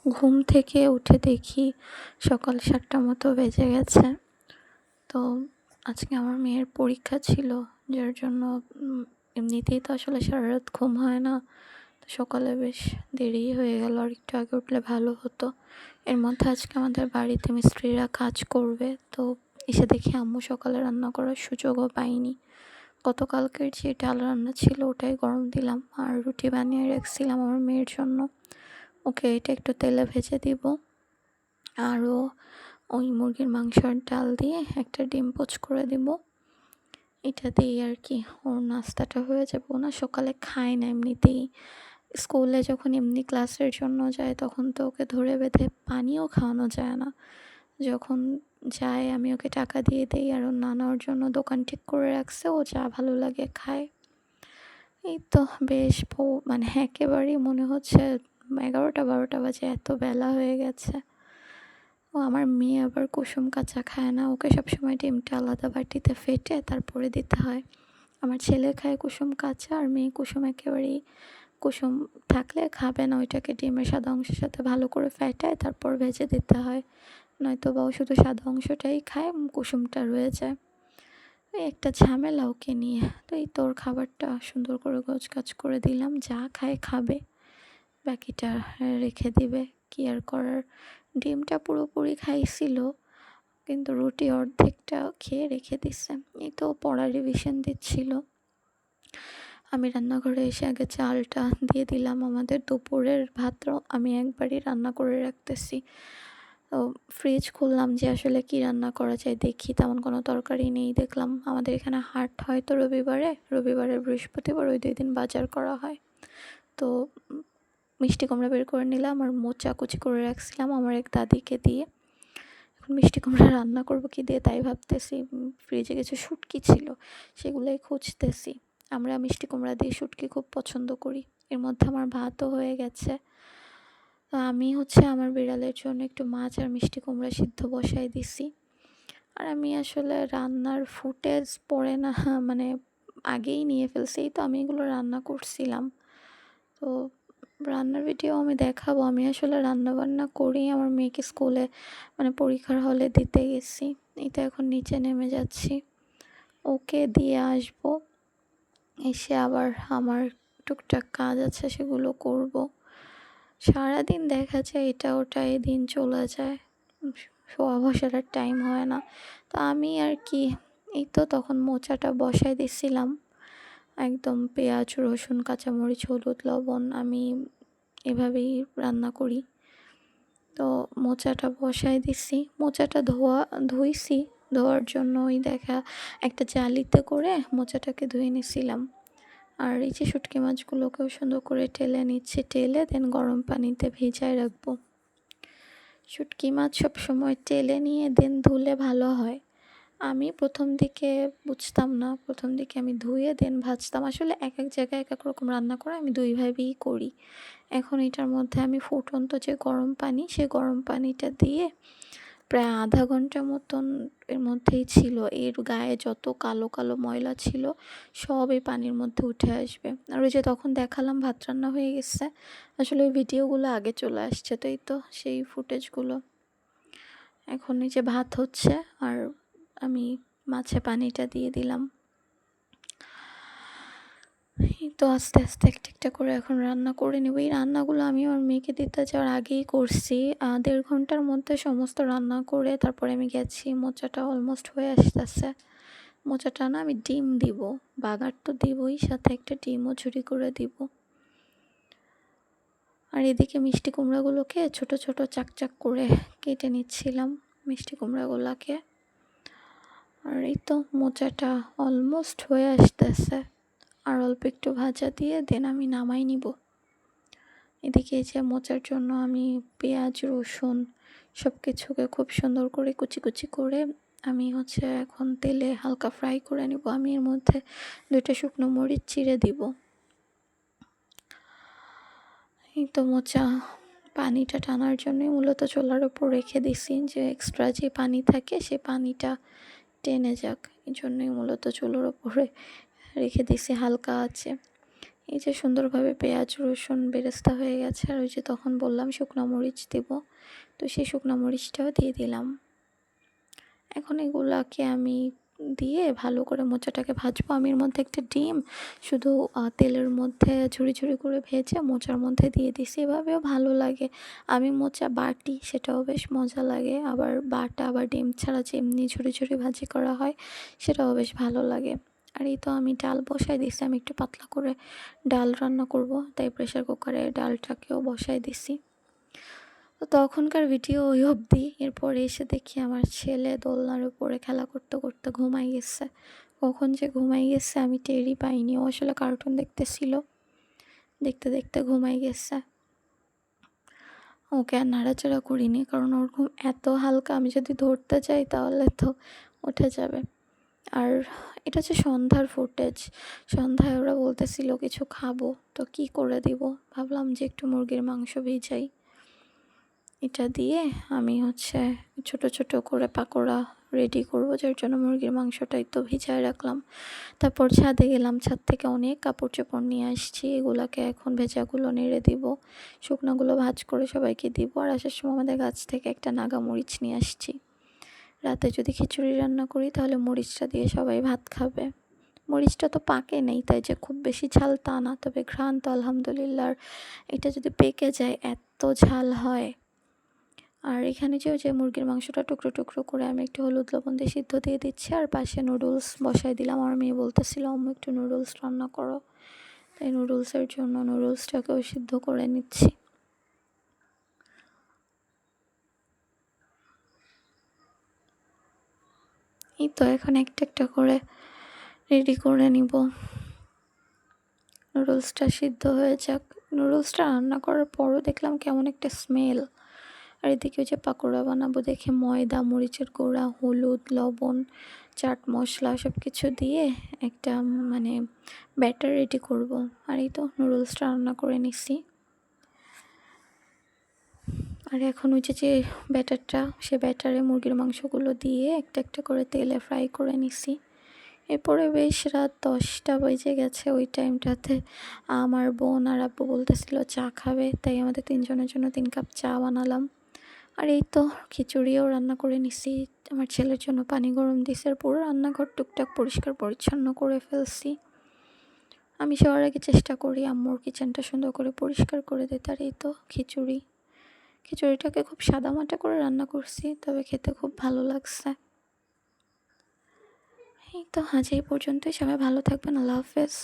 ঘুম থেকে উঠে দেখি সকাল ৭টার মতো বেজে গেছে। তো আজকে আমার মেয়ের পরীক্ষা ছিল, যার জন্য এমনিতেই তো আসলে সারা রাত ঘুম হয় না। তো সকালে বেশ দেরিই হয়ে গেল, আর একটু আগে উঠলে ভালো হতো। এর মধ্যে আজকে আমাদের বাড়িতে মিস্ত্রিরা কাজ করবে, তো এসে দেখি আম্মু সকালে রান্না করার সুযোগও পাইনি। গতকালকের যে ডাল রান্না ছিল ওটাই গরম দিলাম, আর রুটি বানিয়ে রাখছিলাম আমার মেয়ের জন্য। ওকে এটা একটু তেলে ভেজে দিব, আরও ওই মুরগির মাংসর ডাল দিয়ে একটা ডিম পোচ করে দিব। এটা দিয়ে আর কি ওর নাস্তাটা হয়ে যাবে। ও না সকালে খায় না এমনিতেই। স্কুলে যখন এমনি ক্লাসের জন্য যায় তখন তো ওকে ধরে বেঁধে পানিও খাওয়ানো যায় না। যখন যায় আমি ওকে টাকা দিয়ে দিই, আর ওর নানা ওর জন্য দোকান ঠিক করে রাখছে, ও যা ভালো লাগে খায়। এই তো বেশ মানে একেবারেই মনে হচ্ছে 11টা 12টা বাজে, এত বেলা হয়ে গেছে। ও আমার মেয়ে আবার কুসুম কাঁচা খায় না, ওকে সবসময় ডিমটা আলাদা বাটিতে ফেটে তারপরে দিতে হয়। আমার ছেলে খায় কুসুম কাঁচা, আর মেয়ে কুসুম একেবারেই কুসুম থাকলে খাবে না, ওইটাকে ডিমের সাদা অংশের সাথে ভালো করে ফেটায় তারপর ভেজে দিতে হয়। নয়তো বা ও শুধু সাদা অংশটাই খায়, কুসুমটা রয়ে যায়। এই একটা ঝামেলা ওকে নিয়ে। তো এই তোর খাবারটা সুন্দর করে গোছগাছ করে দিলাম, যা খায় খাবে, বাকিটা রেখে দিবে, কি আর করার। ডিমটা পুরোপুরি খাইছিল, কিন্তু রুটি অর্ধেকটা খেয়ে রেখে দিছে। এই তো পড়া রিভিশন দিচ্ছিল। আমি রান্নাঘরে এসে আগে চালটা দিয়ে দিলাম। আমাদের দুপুরের ভাতও আমি একবারই রান্না করে রাখতেছি। তো ফ্রিজ খুললাম যে আসলে কি রান্না করা যায় দেখি, তেমন কোনো তরকারি নেই। দেখলাম আমাদের এখানে হাট হয় তো রবিবারে বৃহস্পতিবার, ওই 2 দিন বাজার করা হয়। তো মিষ্টি কুমড়া বের করে নিলাম, আর মোচা কুচি করে রাখছিলাম আমার এক দাদিকে দিয়ে। এখন মিষ্টি কুমড়া রান্না করবো কি দিয়ে তাই ভাবতেছি। ফ্রিজে কিছু শুটকি ছিল, সেগুলোই খুঁজতেছি। আমরা মিষ্টি কুমড়া দিয়ে শুটকি খুব পছন্দ করি। এর মধ্যে আমার ভাতও হয়ে গেছে। তো আমি আমার বিড়ালের জন্য একটু মাছ আর মিষ্টি কুমড়া সিদ্ধ বসাই দিছি। আর আমি আসলে রান্নার ফুটেজ পড়ে না, মানে আগেই নিয়ে ফেলছি। তো আমি এগুলো রান্না করছিলাম, তো রান্নার ভিডিও আমি দেখাবো। আমি আসলে রান্না বান্না করি আমার মেয়েকে স্কুলে, মানে পরীক্ষার হলে দিতে গেছি। এই তো এখন নিচে নেমে যাচ্ছি, ওকে দিয়ে আসবো। এসে আবার আমার টুকটাক কাজ আছে, সেগুলো করব। সারাদিন দেখা যায় এটা ওটা, দিন চলে যায়, শোয়া বসার আর টাইম হয় না। তো আমি আর কি, এই তো তখন মোচাটা বসাই দিছিলাম। একদম পেঁয়াজ রসুন কাঁচামরিচ হলুদ লবণ, আমি এভাবেই রান্না করি। তো মোচাটা বসাই দিছি, মোচাটা ধুইছি। ধোয়ার জন্য ওই দেখা একটা জালিতে করে মোচাটাকে ধুয়ে নিছিলাম। আর এই যে শুটকি মাছগুলোকেও সুন্দর করে টেলে নিচ্ছি, টেলে দেন গরম পানিতে ভিজায় রাখবো। শুটকি মাছ সবসময় টেলে নিয়ে দেন ধুলে ভালো হয়। আমি প্রথম দিকে বুঝতাম না, প্রথম দিকে আমি ধুয়ে দেন ভাজতাম। আসলে এক এক জায়গায় এক এক রকম রান্না করে, আমি দুইভাবেই করি। এখন এটার মধ্যে আমি ফুটন্ত যে গরম পানি, সে গরম পানিটা দিয়ে প্রায় আধা ঘন্টা মতন এর মধ্যেই ছিল, এর গায়ে যত কালো কালো ময়লা ছিল সব এই পানির মধ্যে উঠে আসবে। আর ওই যে তখন দেখালাম ভাত রান্না হয়ে গেছে, আসলে ওই ভিডিওগুলো আগে চলে আসছে। তো এই তো সেই ফুটেজগুলো। এখন এই যে ভাত হচ্ছে, আর আমি মাছে পানিটা দিয়ে দিলাম। এই তো আস্তে আস্তে একটা একটা করে এখন রান্না করে নেব। এই রান্নাগুলো আমি আমার মেয়েকে দিতে যাওয়ার আগেই করছি। 1.5 ঘন্টার মধ্যে সমস্ত রান্না করে তারপরে আমি গেছি। মোচাটা অলমোস্ট হয়ে আসতেছে। মোচাটা না আমি ডিম দিব, বাগার তো দিবই, সাথে একটা ডিমও ঝুরি করে দিব। আর এদিকে মিষ্টি কুমড়াগুলোকে ছোট ছোট চাক চাক করে কেটে নিচ্ছিলাম, মিষ্টি কুমড়াগুলোকে। আর এই তো মোচাটা অলমোস্ট হয়ে আসতেছে, আর অল্প একটু ভাজা দিয়ে দেন আমি নামাই নিব। এদিকে যে মোচার জন্য আমি পেঁয়াজ রসুন সব কিছুকে খুব সুন্দর করে কুচি কুচি করে আমি এখন তেলে হালকা ফ্রাই করে নিব। আমি এর মধ্যে 2টা শুকনো মরিচ চিড়ে দিব। এই তো মোচা পানিটা টানার জন্যই মূলত চুলার উপর রেখে দিছি, যে এক্সট্রা যে পানি থাকে সে পানিটা টেনে যাক, এই জন্যই মূলত চুলার উপরে রেখে দিছি হালকা আছে। এই যে সুন্দরভাবে পেঁয়াজ রসুন বেরেস্তা হয়ে গেছে, আর ওই যে তখন বললাম শুকনো মরিচ দিব, তো সেই শুকনো মরিচটাও দিয়ে দিলাম। এখন এগুলাকে আমি দিয়ে ভালো করে মোচাটাকে ভাজবো। আমি এর মধ্যে একটা ডিম শুধু তেলের মধ্যে ঝুড়ি ঝুড়ি করে ভেজে মোচার মধ্যে দিয়ে দিছি, এভাবেও ভালো লাগে। আমি মোচা বাটি, সেটাও বেশ মজা লাগে, আবার বাটা আবার ডিম ছাড়া যে এমনি ঝুড়ি ঝুড়ি ভাজি করা হয় সেটাও বেশ ভালো লাগে। আর এই তো আমি ডাল বসাই দিছি, আমি একটু পাতলা করে ডাল রান্না করব, তাই প্রেশার কুকারে ডালটাকেও বসাই দিছি। তো তখনকার ভিডিও ওই অবধি। এরপরে এসে দেখি আমার ছেলে দোলনার উপরে খেলা করতে করতে ঘুমাই গেছে। কখন যে ঘুমাই গেছে আমি টেরই পাইনি। ও আসলে কার্টুন দেখতেছিল, দেখতে দেখতে ঘুমাই গেছে। ওকে আর নাড়াচাড়া করিনি, কারণ ওর ঘুম এত হালকা, আমি যদি ধরতে চাই তাহলে তো উঠে যাবে। আর এটা হচ্ছে সন্ধ্যার ফুটেজ। সন্ধ্যায় ওরা বলতেছিল কিছু খাবো, তো কি করে দিব, ভাবলাম যে একটু মুরগির মাংস ভিজাই। এটা দিয়ে আমি হচ্ছে ছোট ছোট করে পাকোড়া রেডি করব, যার জন্য মুরগির মাংসটাই তো ভিজায় রাখলাম। তারপর ছাদে গেলাম, ছাদ থেকে অনেক কাপড় চোপড় নিয়ে আসছি, এগুলাকে এখন ভেজাগুলো নেড়ে দিব, শুকনোগুলো ভাজ করে সবাইকে দিব। আর আসার সময় আমাদের গাছ থেকে একটা নাগা মরিচ নিয়ে আসছি। রাতে যদি খিচুড়ি রান্না করি তাহলে মরিচটা দিয়ে সবাই ভাত খাবে। মরিচটা তো পাকে নেই, তাই যে খুব বেশি ঝাল তা না, তবে ঘ্রাণ তো আলহামদুলিল্লাহ। এটা যদি পেকে যায় এত ঝাল হয়। আর এখানে যে ওই যে মুরগির মাংসটা টুকরো টুকরো করে আমি একটু হলুদ লবণ দিয়ে সিদ্ধ দিয়ে দিচ্ছি, আর পাশে নুডলস বসাই দিলাম। আমার মেয়ে বলতেছিল আম্মু একটু নুডলস রান্না করো, তাই নুডলসের জন্য নুডলসটাকেও সিদ্ধ করে নিচ্ছি। এই তো এখন একটা একটা করে রেডি করে নিব। নুডলসটা সিদ্ধ হয়ে যাক। নুডলসটা রান্না করার পরও দেখলাম কেমন একটা স্মেল। আর এদিকে ওই যে পাকোড়া বানাবো দেখে ময়দা, মরিচের গুঁড়া, হলুদ, লবণ, চাট মশলা সব কিছু দিয়ে একটা মানে ব্যাটার রেডি করব। আর এই তো নুডলসটা রান্না করে নিছি। আর এখন ওই যে ব্যাটারটা, সে ব্যাটারে মুরগির মাংসগুলো দিয়ে একটা একটা করে তেলে ফ্রাই করে নিছি। এরপরে বেশ রাত 10টা বেজে গেছে। ওই টাইমটাতে আমার বোন আর আব্বু বলতেছিল চা খাবে, তাই আমাদের তিনজনের জন্য 3 কাপ চা বানালাম। আর এই তো খিচুড়িও রান্না করে নিছি, আমার ছেলের জন্য পানি গরম দিছি, আর পুরো রান্নাঘর টুকটাক পরিষ্কার পরিচ্ছন্ন করে ফেলছি। আমি সবার আগে চেষ্টা করি আম্মুর কিচেনটা সুন্দর করে পরিষ্কার করে দিতে। আর এই তো খিচুড়িটাকে খুব সাদামাটা করে রান্না করছি, তবে খেতে খুব ভালো লাগছে। এই তো আজ এই পর্যন্তই, সবাই ভালো থাকবেন, আল্লাহ হাফেজ।